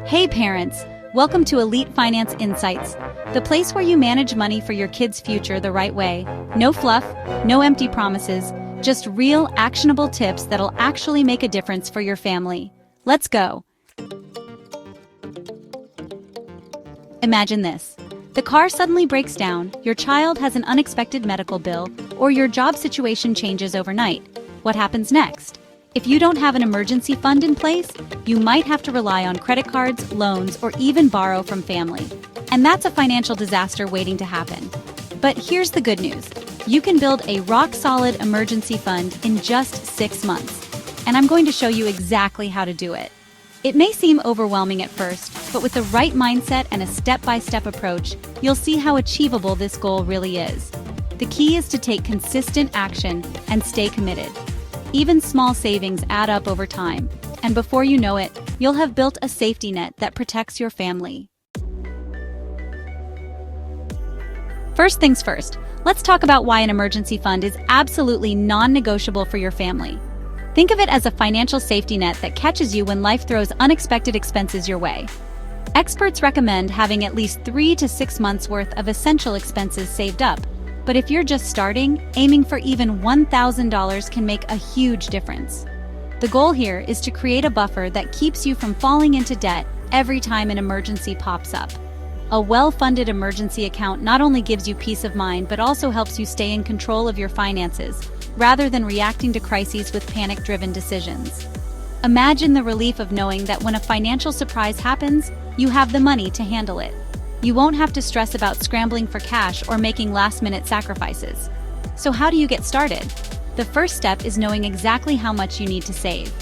Hey parents, welcome to Elite Finance Insights, the place where you manage money for your kids' future the right way. No fluff, no empty promises, just real, actionable tips that'll actually make a difference for your family. Let's go. Imagine this. The car suddenly breaks down, your child has an unexpected medical bill, or your job situation changes overnight. What happens next? If you don't have an emergency fund in place, you might have to rely on credit cards, loans, or even borrow from family. And that's a financial disaster waiting to happen. But here's the good news. You can build a rock-solid emergency fund in just 6 months. And I'm going to show you exactly how to do it. It may seem overwhelming at first, but with the right mindset and a step-by-step approach, you'll see how achievable this goal really is. The key is to take consistent action and stay committed. Even small savings add up over time, and before you know it, you'll have built a safety net that protects your family. First things first, let's talk about why an emergency fund is absolutely non-negotiable for your family. Think of it as a financial safety net that catches you when life throws unexpected expenses your way. Experts recommend having at least 3 to 6 months' worth of essential expenses saved up. But if you're just starting, aiming for even $1,000 can make a huge difference. The goal here is to create a buffer that keeps you from falling into debt every time an emergency pops up. A well-funded emergency account not only gives you peace of mind but also helps you stay in control of your finances, rather than reacting to crises with panic-driven decisions. Imagine the relief of knowing that when a financial surprise happens, you have the money to handle it. You won't have to stress about scrambling for cash or making last-minute sacrifices. So how do you get started? The first step is knowing exactly how much you need to save.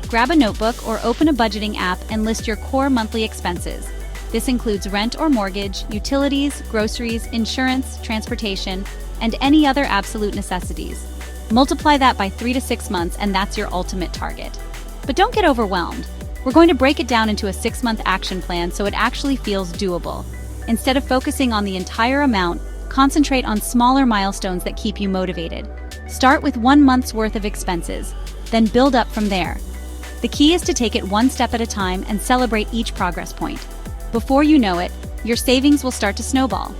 Grab a notebook or open a budgeting app and list your core monthly expenses. This includes rent or mortgage, utilities, groceries, insurance, transportation, and any other absolute necessities. Multiply that by 3 to 6 months and that's your ultimate target. But don't get overwhelmed. We're going to break it down into a 6-month action plan so it actually feels doable. Instead of focusing on the entire amount, concentrate on smaller milestones that keep you motivated. Start with 1 month's worth of expenses, then build up from there. The key is to take it one step at a time and celebrate each progress point. Before you know it, your savings will start to snowball.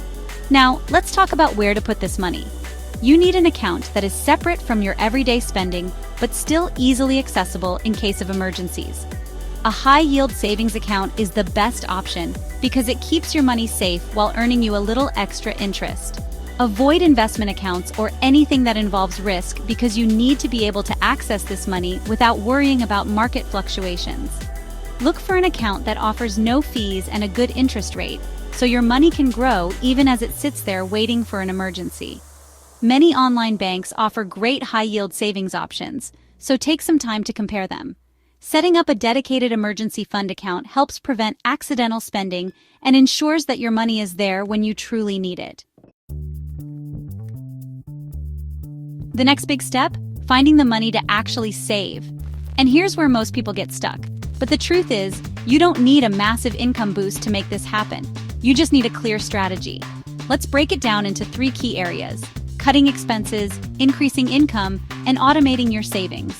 Now, let's talk about where to put this money. You need an account that is separate from your everyday spending, but still easily accessible in case of emergencies. A high-yield savings account is the best option because it keeps your money safe while earning you a little extra interest. Avoid investment accounts or anything that involves risk because you need to be able to access this money without worrying about market fluctuations. Look for an account that offers no fees and a good interest rate, so your money can grow even as it sits there waiting for an emergency. Many online banks offer great high-yield savings options, so take some time to compare them. Setting up a dedicated emergency fund account helps prevent accidental spending and ensures that your money is there when you truly need it. The next big step? Finding the money to actually save. And here's where most people get stuck. But the truth is, you don't need a massive income boost to make this happen. You just need a clear strategy. Let's break it down into 3 key areas: cutting expenses, increasing income, and automating your savings.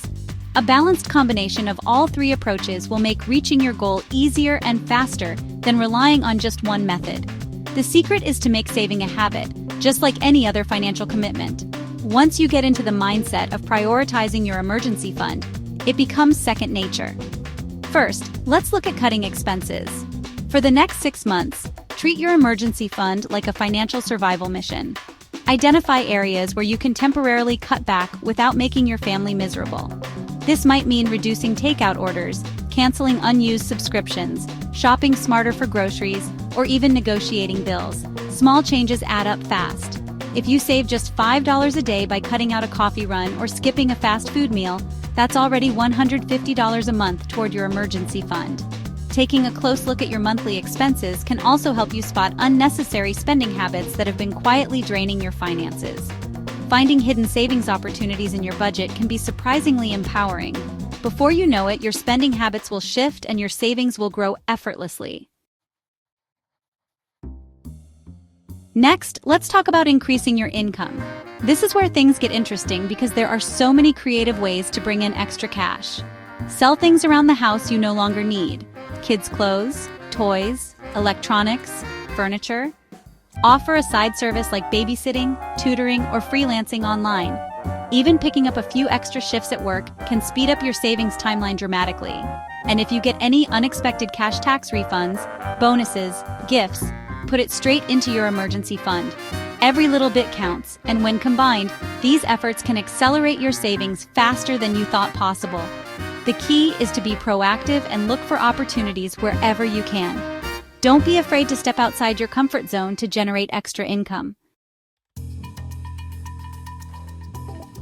A balanced combination of all 3 approaches will make reaching your goal easier and faster than relying on just one method. The secret is to make saving a habit, just like any other financial commitment. Once you get into the mindset of prioritizing your emergency fund, it becomes second nature. First, let's look at cutting expenses. For the next 6 months, treat your emergency fund like a financial survival mission. Identify areas where you can temporarily cut back without making your family miserable. This might mean reducing takeout orders, canceling unused subscriptions, shopping smarter for groceries, or even negotiating bills. Small changes add up fast. If you save just $5 a day by cutting out a coffee run or skipping a fast food meal, that's already $150 a month toward your emergency fund. Taking a close look at your monthly expenses can also help you spot unnecessary spending habits that have been quietly draining your finances. Finding hidden savings opportunities in your budget can be surprisingly empowering. Before you know it, your spending habits will shift and your savings will grow effortlessly. Next, let's talk about increasing your income. This is where things get interesting because there are so many creative ways to bring in extra cash. Sell things around the house you no longer need. Kids' clothes, toys, electronics, furniture. Offer a side service like babysitting, tutoring, or freelancing online. Even picking up a few extra shifts at work can speed up your savings timeline dramatically. And if you get any unexpected cash tax refunds, bonuses, gifts, put it straight into your emergency fund. Every little bit counts, and when combined, these efforts can accelerate your savings faster than you thought possible. The key is to be proactive and look for opportunities wherever you can. Don't be afraid to step outside your comfort zone to generate extra income.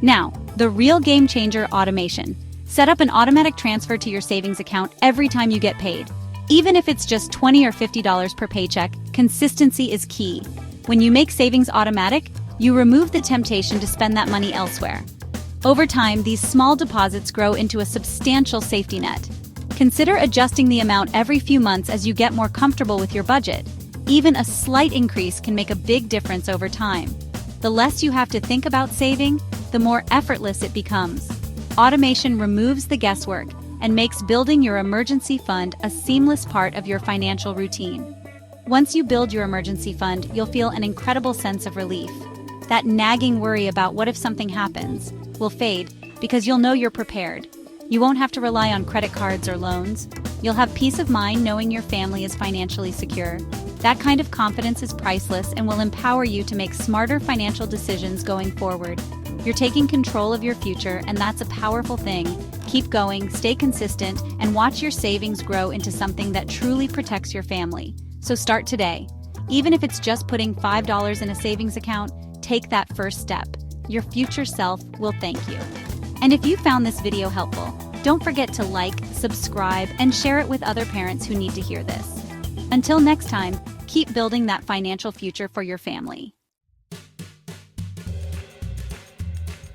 Now, the real game changer: automation. Set up an automatic transfer to your savings account every time you get paid. Even if it's just $20 or $50 per paycheck, consistency is key. When you make savings automatic, you remove the temptation to spend that money elsewhere. Over time, these small deposits grow into a substantial safety net. Consider adjusting the amount every few months as you get more comfortable with your budget. Even a slight increase can make a big difference over time. The less you have to think about saving, the more effortless it becomes. Automation removes the guesswork and makes building your emergency fund a seamless part of your financial routine. Once you build your emergency fund, you'll feel an incredible sense of relief. That nagging worry about what if something happens will fade because you'll know you're prepared. You won't have to rely on credit cards or loans. You'll have peace of mind knowing your family is financially secure. That kind of confidence is priceless and will empower you to make smarter financial decisions going forward. You're taking control of your future, and that's a powerful thing. Keep going, stay consistent, and watch your savings grow into something that truly protects your family. So start today. Even if it's just putting $5 in a savings account, take that first step. Your future self will thank you. And if you found this video helpful, don't forget to like, subscribe, and share it with other parents who need to hear this. Until next time, keep building that financial future for your family.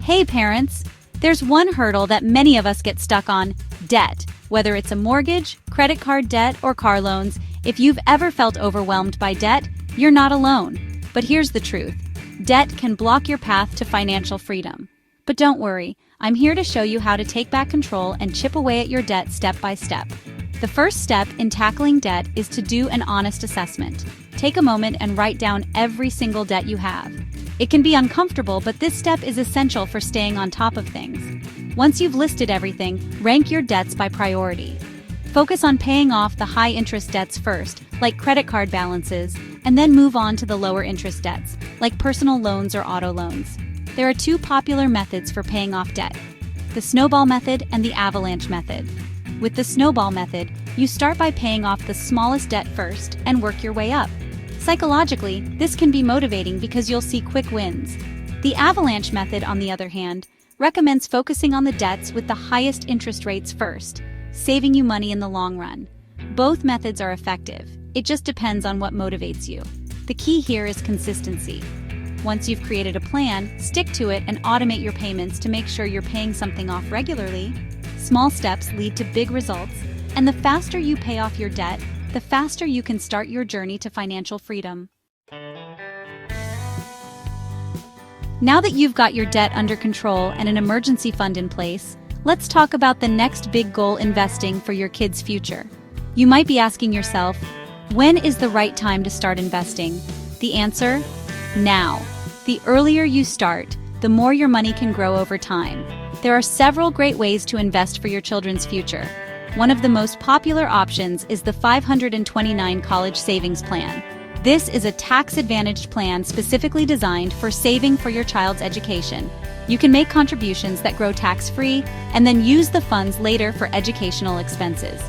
Hey parents! There's one hurdle that many of us get stuck on: debt. Whether it's a mortgage, credit card debt, or car loans, if you've ever felt overwhelmed by debt, you're not alone. But here's the truth: debt can block your path to financial freedom. But don't worry, I'm here to show you how to take back control and chip away at your debt step by step. The first step in tackling debt is to do an honest assessment. Take a moment and write down every single debt you have. It can be uncomfortable, but this step is essential for staying on top of things. Once you've listed everything, rank your debts by priority. Focus on paying off the high-interest debts first, like credit card balances, and then move on to the lower-interest debts, like personal loans or auto loans. There are two popular methods for paying off debt: the snowball method and the avalanche method. With the snowball method, you start by paying off the smallest debt first and work your way up. Psychologically, this can be motivating because you'll see quick wins. The avalanche method, on the other hand, recommends focusing on the debts with the highest interest rates first, saving you money in the long run. Both methods are effective. It just depends on what motivates you. The key here is consistency. Once you've created a plan, stick to it and automate your payments to make sure you're paying something off regularly. Small steps lead to big results, and the faster you pay off your debt, the faster you can start your journey to financial freedom. Now that you've got your debt under control and an emergency fund in place, let's talk about the next big goal: investing for your kids' future. You might be asking yourself, when is the right time to start investing? The answer? Now. The earlier you start, the more your money can grow over time. There are several great ways to invest for your children's future. One of the most popular options is the 529 College Savings Plan. This is a tax-advantaged plan specifically designed for saving for your child's education. You can make contributions that grow tax-free and then use the funds later for educational expenses.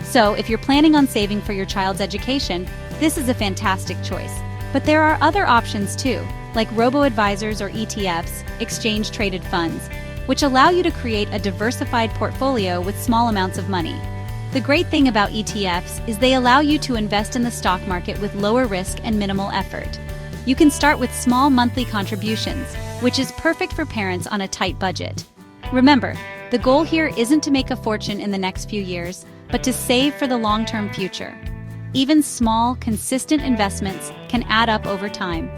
So, if you're planning on saving for your child's education, this is a fantastic choice. But there are other options too, like robo-advisors or ETFs, exchange-traded funds, which allow you to create a diversified portfolio with small amounts of money. The great thing about ETFs is they allow you to invest in the stock market with lower risk and minimal effort. You can start with small monthly contributions, which is perfect for parents on a tight budget. Remember, the goal here isn't to make a fortune in the next few years, but to save for the long-term future. Even small, consistent investments can add up over time.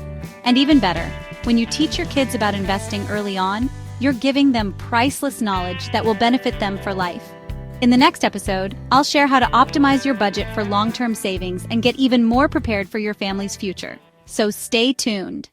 And even better, when you teach your kids about investing early on, you're giving them priceless knowledge that will benefit them for life. In the next episode, I'll share how to optimize your budget for long-term savings and get even more prepared for your family's future. So stay tuned.